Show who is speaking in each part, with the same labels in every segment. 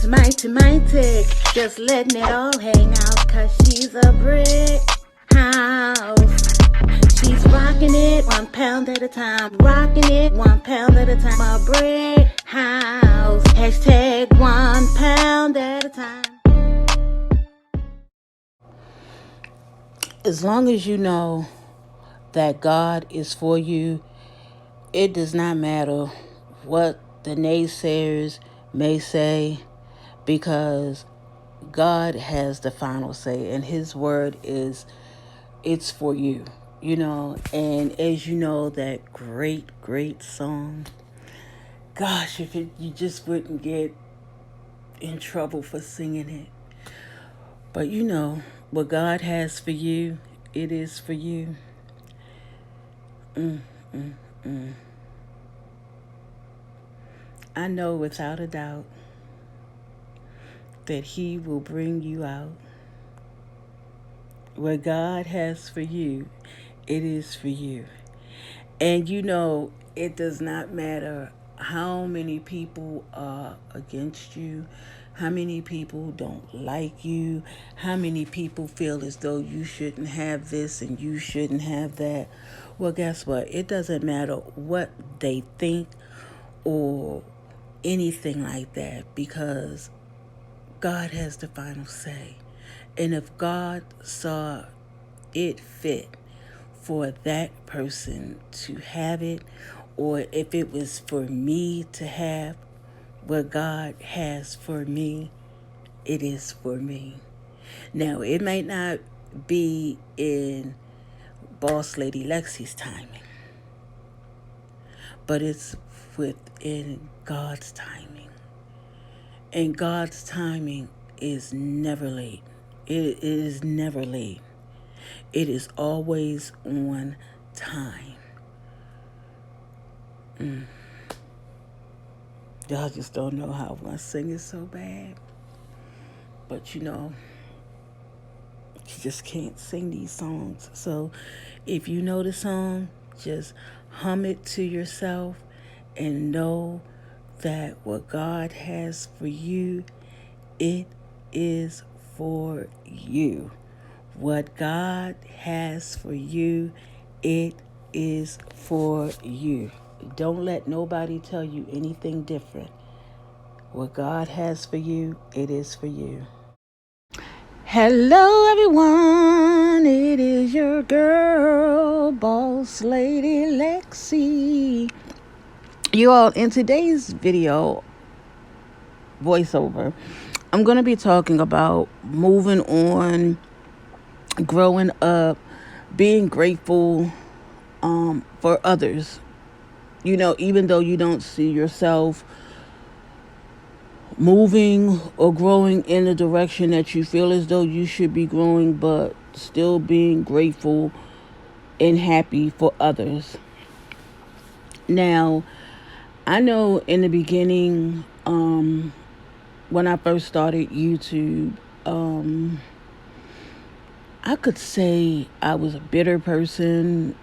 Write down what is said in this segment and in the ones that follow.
Speaker 1: She's mighty, just letting it all hang out, 'cause she's a brick house. She's rocking it 1 pound at a time, rocking it 1 pound at a time. A brick house, hashtag 1 pound at a time. As long as you know that God is for you, it does not matter what the naysayers may say, because God has the final say, and his word is, it's for you, and as you know, that great song, gosh, if you just wouldn't get in trouble for singing it. But what God has for you, it is for you. I know without a doubt that he will bring you out. What God has for you, it is for you. And it does not matter how many people are against you, how many people don't like you, how many people feel as though you shouldn't have this and you shouldn't have that. Well, guess what? It doesn't matter what they think or anything like that, because God has the final say. And if God saw it fit for that person to have it, or if it was for me to have what God has for me, it is for me. Now, it might not be in Boss Lady Lexi's timing, but it's within God's timing. And God's timing is never late. It is never late. It is always on time. Y'all just don't know how I sing it so bad. But you just can't sing these songs. So if you know the song, just hum it to yourself and know that what God has for you, it is for you. What God has for you, it is for you. Don't let nobody tell you anything different. What God has for you, it is for you. Hello, everyone. It is your girl, Boss Lady Lexi. You all, in today's video voiceover, I'm going to be talking about moving on, growing up, being grateful for others. Even though you don't see yourself moving or growing in the direction that you feel as though you should be growing, but still being grateful and happy for others. Now, I know in the beginning, when I first started YouTube, I could say I was a bitter person.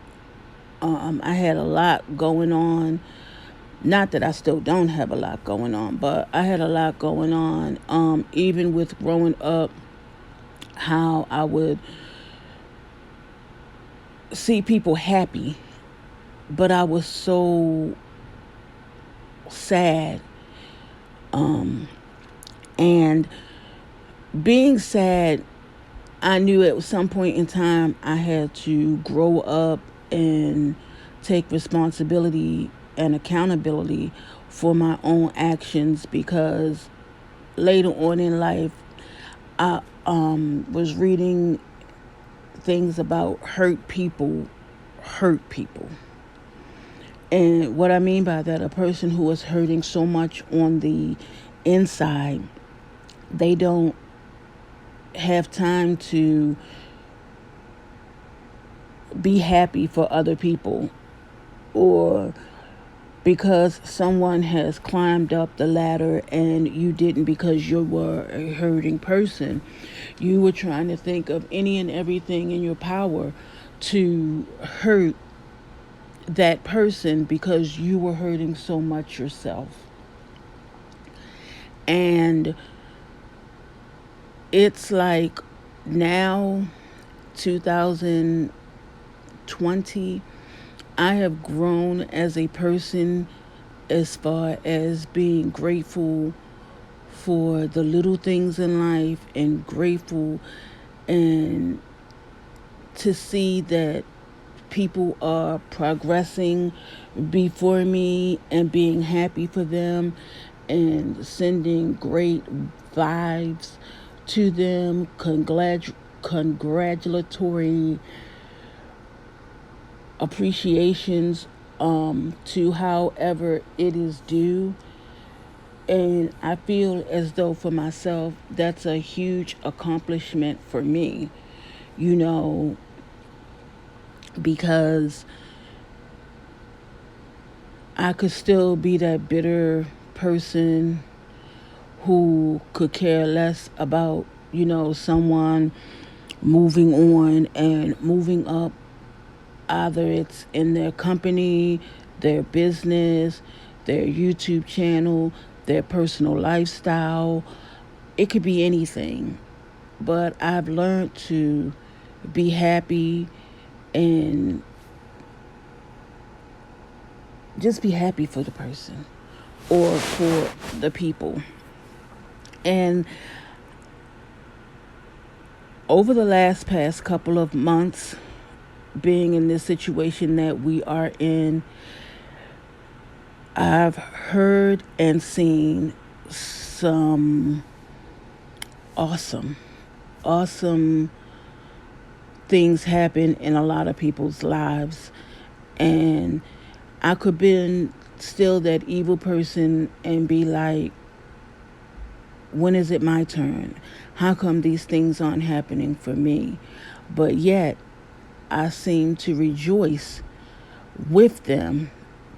Speaker 1: I had a lot going on. Not that I still don't have a lot going on, but I had a lot going on. Even with growing up, how I would see people happy, but I was so sad. And being sad, I knew at some point in time I had to grow up and take responsibility and accountability for my own actions, because later on in life I was reading things about hurt people. And what I mean by that, a person who is hurting so much on the inside, they don't have time to be happy for other people, or because someone has climbed up the ladder and you didn't, because you were a hurting person. You were trying to think of any and everything in your power to hurt that person because you were hurting so much yourself. And it's like now, 2020, I have grown as a person as far as being grateful for the little things in life and grateful and to see that people are progressing before me and being happy for them and sending great vibes to them, congratulatory appreciations to however it is due. And I feel as though for myself, that's a huge accomplishment for me, you know, because I could still be that bitter person who could care less about, someone moving on and moving up. Either it's in their company, their business, their YouTube channel, their personal lifestyle. It could be anything. But I've learned to be happy and just be happy for the person or for the people. And over the past couple of months, being in this situation that we are in, I've heard and seen some awesome, awesome things happen in a lot of people's lives. And I could be still that evil person and be like, when is it my turn? How come these things aren't happening for me? But yet, I seem to rejoice with them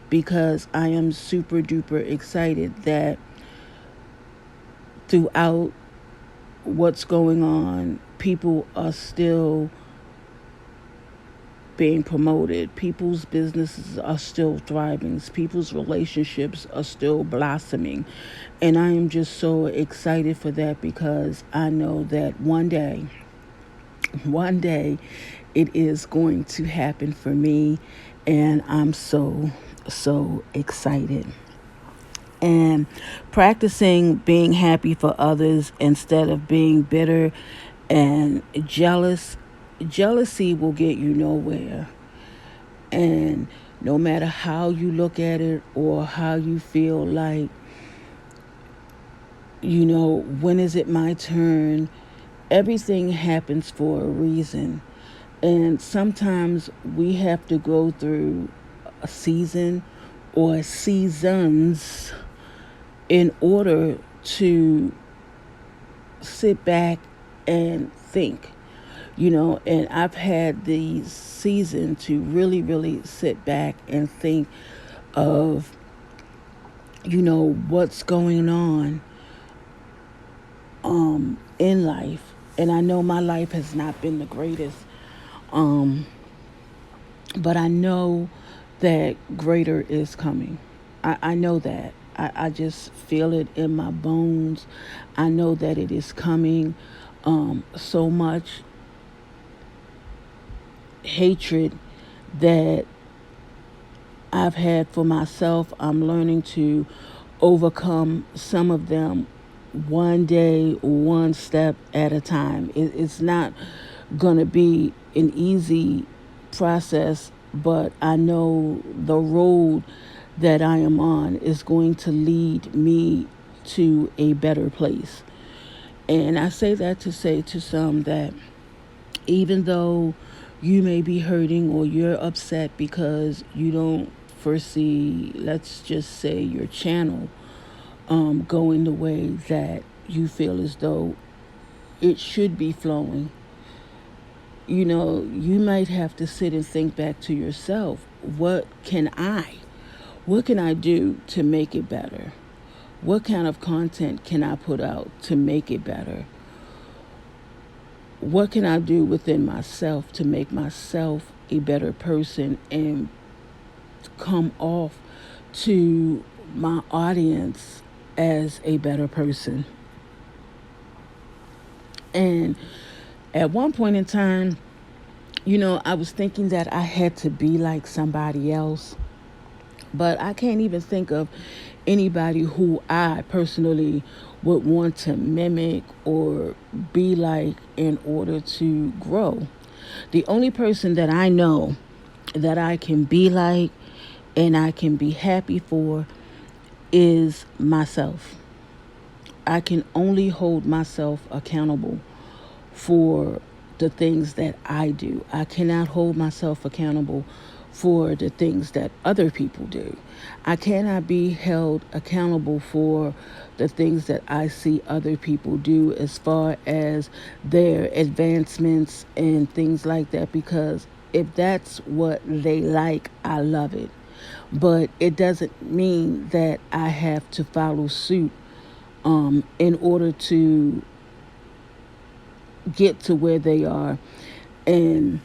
Speaker 1: because I am super duper excited that throughout what's going on, people are still being promoted. People's businesses are still thriving. People's relationships are still blossoming. And I am just so excited for that because I know that one day, it is going to happen for me. And I'm so, so excited. And practicing being happy for others instead of being bitter and jealous. Jealousy will get you nowhere. And no matter how you look at it or how you feel like, when is it my turn? Everything happens for a reason. And sometimes we have to go through a season or seasons in order to sit back and think. And I've had the season to really, really sit back and think of, what's going on in life. And I know my life has not been the greatest. But I know that greater is coming. I know that. I just feel it in my bones. I know that it is coming. So much hatred that I've had for myself, I'm learning to overcome some of them one day, one step at a time. It's not going to be an easy process, but I know the road that I am on is going to lead me to a better place. And I say that to say to some that even though you may be hurting or you're upset because you don't foresee, let's just say, your channel going the way that you feel as though it should be flowing, you might have to sit and think back to yourself, what can I do to make it better? What kind of content can I put out to make it better? What can I do within myself to make myself a better person and come off to my audience as a better person. And at one point in time, I was thinking that I had to be like somebody else, but I can't even think of anybody who I personally would want to mimic or be like in order to grow. The only person that I know that I can be like and I can be happy for is myself. I can only hold myself accountable for the things that I do. I cannot hold myself accountable for the things that other people do. I cannot be held accountable for the things that I see other people do as far as their advancements and things like that, because if that's what they like, I love it. But it doesn't mean that I have to follow suit in order to get to where they are. And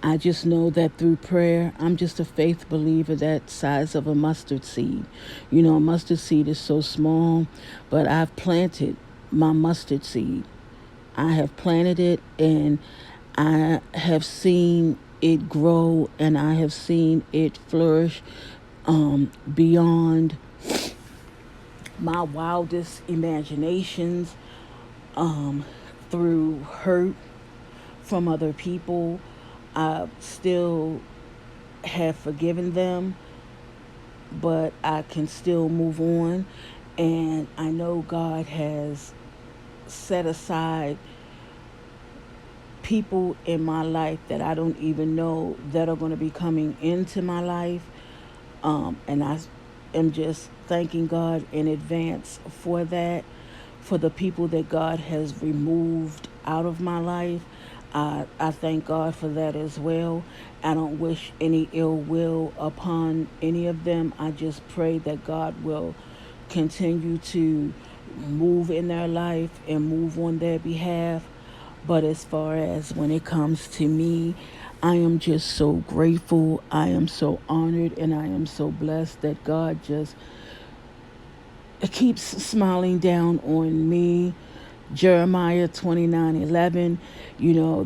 Speaker 1: I just know that through prayer, I'm just a faith believer that size of a mustard seed. A mustard seed is so small, but I've planted my mustard seed. I have planted it and I have seen it grow and I have seen it flourish beyond my wildest imaginations, through hurt from other people. I still have forgiven them, but I can still move on. And I know God has set aside people in my life that I don't even know that are going to be coming into my life. And I am just thanking God in advance for that, for the people that God has removed out of my life. I thank God for that as well. I don't wish any ill will upon any of them. I just pray that God will continue to move in their life and move on their behalf. But as far as when it comes to me, I am just so grateful. I am so honored and I am so blessed that God just keeps smiling down on me. Jeremiah 29:11,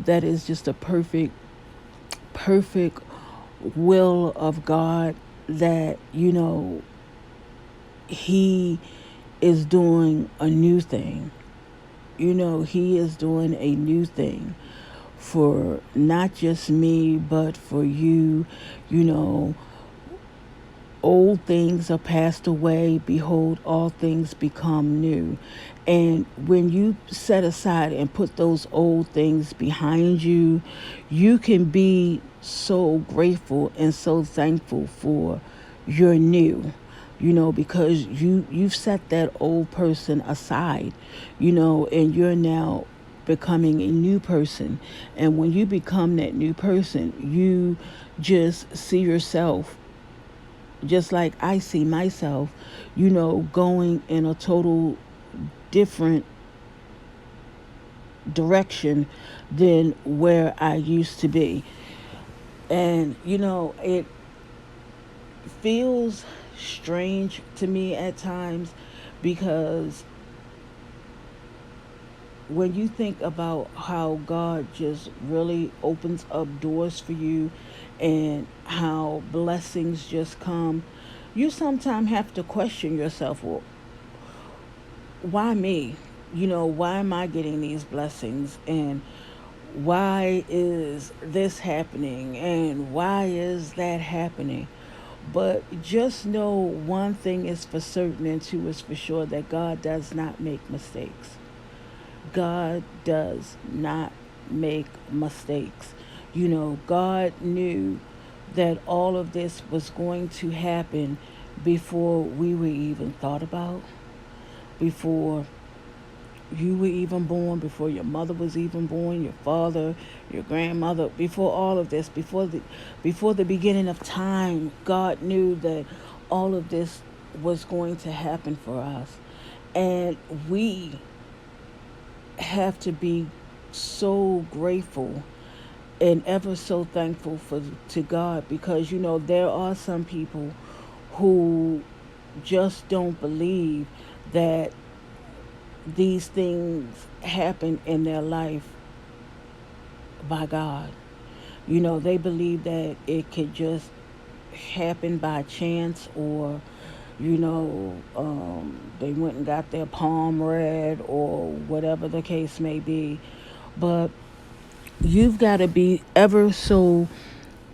Speaker 1: that is just a perfect will of God that, He is doing a new thing. He is doing a new thing for not just me, but for you. You know, Old things are passed away. Behold, all things become new. And when you set aside and put those old things behind you, you can be so grateful and so thankful for your new, because you've set that old person aside, and you're now becoming a new person. And when you become that new person, you just see yourself just like I see myself, going in a total different direction than where I used to be. And, it feels strange to me at times because when you think about how God just really opens up doors for you and how blessings just come, you sometimes have to question yourself, well, why me? Why am I getting these blessings? And why is this happening? And why is that happening? But just know one thing is for certain and two is for sure, that God does not make mistakes. God does not make mistakes. God knew that all of this was going to happen before we were even thought about, before you were even born, before your mother was even born, your father, your grandmother, before all of this, before the beginning of time, God knew that all of this was going to happen for us. And we have to be so grateful and ever so thankful for to God, because there are some people who just don't believe that these things happen in their life by God. They believe that it could just happen by chance, or they went and got their palm read, or whatever the case may be. But you've got to be ever so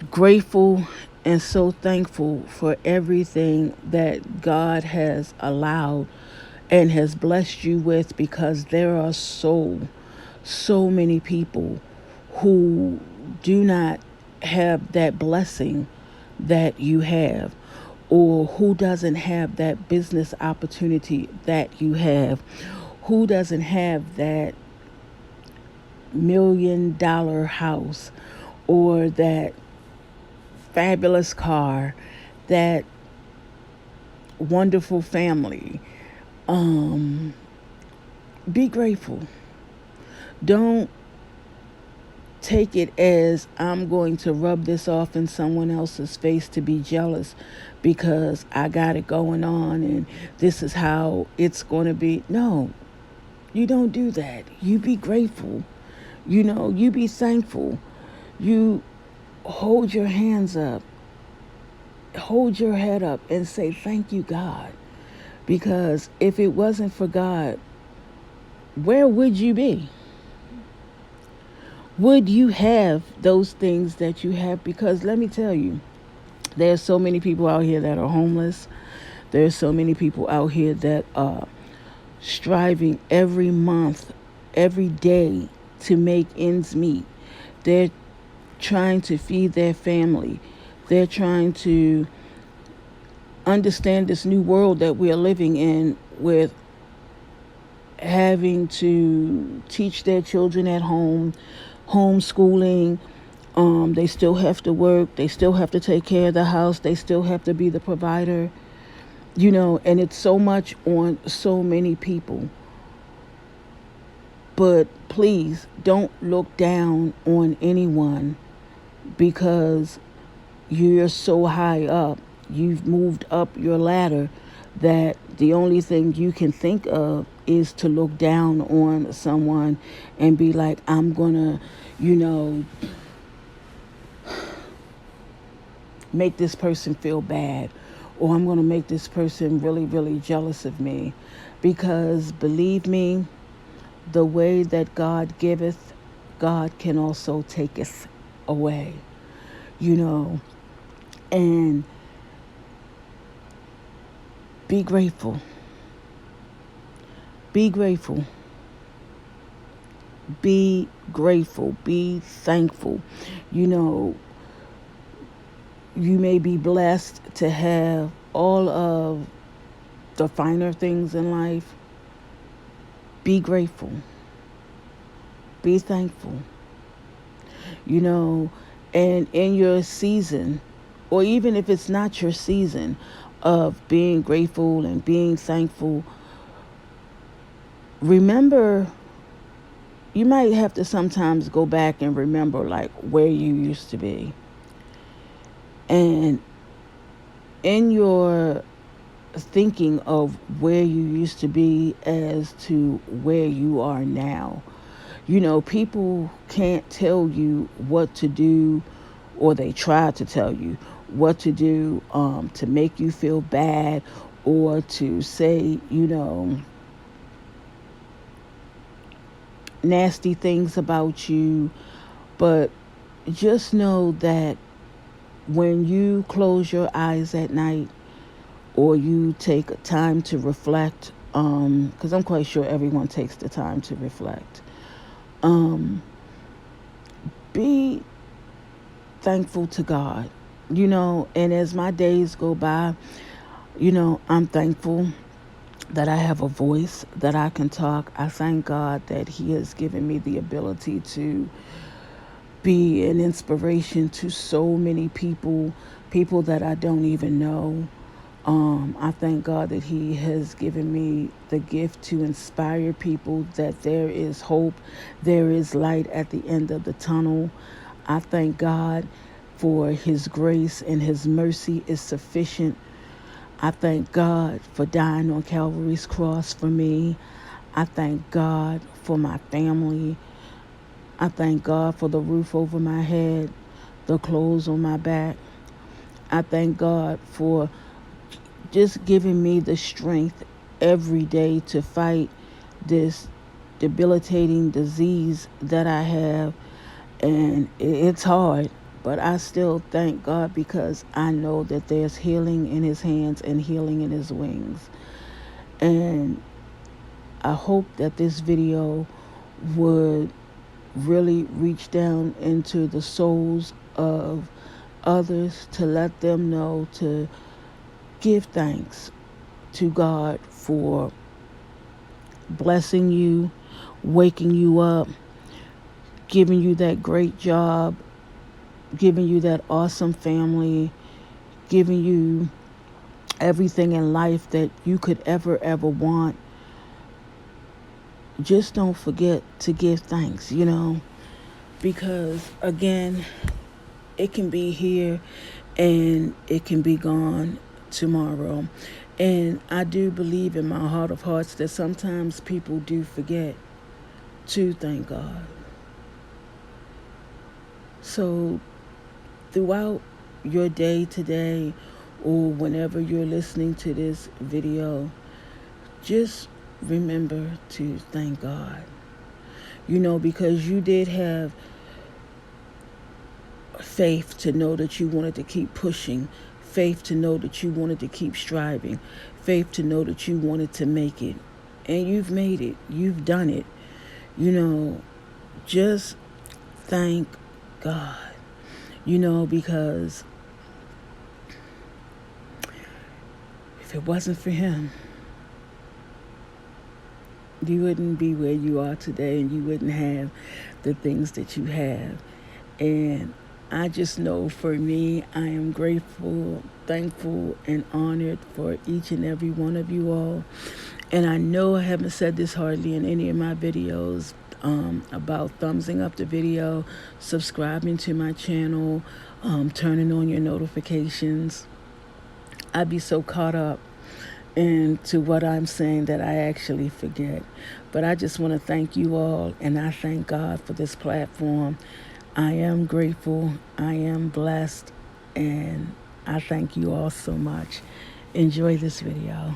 Speaker 1: grateful and so thankful for everything that God has allowed and has blessed you with, because there are so many people who do not have that blessing that you have, or who doesn't have that business opportunity that you have, who doesn't have that $1 million house, or that fabulous car, that wonderful family. Be grateful. Don't take it as I'm going to rub this off in someone else's face to be jealous because I got it going on and this is how it's going to be. No, you don't do that. You be grateful. You be thankful. You hold your hands up, hold your head up, and say, "Thank you, God." Because if it wasn't for God, where would you be? Would you have those things that you have? Because let me tell you, there's so many people out here that are homeless. There's so many people out here that are striving every month, every day to make ends meet. They're trying to feed their family. They're trying to understand this new world that we are living in, with having to teach their children at home, homeschooling. They still have to work. They still have to take care of the house. They still have to be the provider. And it's so much on so many people. But please don't look down on anyone because you're so high up. You've moved up your ladder that the only thing you can think of is to look down on someone and be like, I'm gonna, make this person feel bad, or I'm gonna make this person really, really jealous of me. Because believe me, the way that God giveth, God can also taketh away. And be grateful. Be grateful. Be grateful. Be thankful. You may be blessed to have all of the finer things in life. Be grateful. Be thankful. And in your season, or even if it's not your season of being grateful and being thankful, remember, you might have to sometimes go back and remember like where you used to be. And in your thinking of where you used to be as to where you are now, people can't tell you what to do, or they try to tell you what to do to make you feel bad, or to say, nasty things about you. But just know that when you close your eyes at night, or you take time to reflect, because I'm quite sure everyone takes the time to reflect, be thankful to God, and as my days go by, I'm thankful that I have a voice, that I can talk. I thank God that He has given me the ability to be an inspiration to so many people that I don't even know. I thank God that He has given me the gift to inspire people that there is hope, there is light at the end of the tunnel. I thank God for His grace and His mercy is sufficient. I thank God for dying on Calvary's cross for me. I thank God for my family. I thank God for the roof over my head, the clothes on my back. I thank God for just giving me the strength every day to fight this debilitating disease that I have. And it's hard, but I still thank God because I know that there's healing in His hands and healing in His wings. And I hope that this video would really reach down into the souls of others, to let them know to give thanks to God for blessing you, waking you up, giving you that great job, giving you that awesome family, giving you everything in life that you could ever want. Just don't forget to give thanks, because again, it can be here and it can be gone tomorrow. And I do believe in my heart of hearts that sometimes people do forget to thank God. So throughout your day today, or whenever you're listening to this video, just remember to thank God. Because you did have faith to know that you wanted to keep pushing, faith to know that you wanted to keep striving, faith to know that you wanted to make it. And you've made it. You've done it. Just thank God. Because if it wasn't for Him, you wouldn't be where you are today, and you wouldn't have the things that you have. And I just know for me, I am grateful, thankful, and honored for each and every one of you all. And I know I haven't said this hardly in any of my videos, about thumbsing up the video, subscribing to my channel, turning on your notifications. I'd be so caught up into what I'm saying that I actually forget. But I just want to thank you all, and I thank God for this platform. I am grateful, I am blessed, and I thank you all so much. Enjoy this video.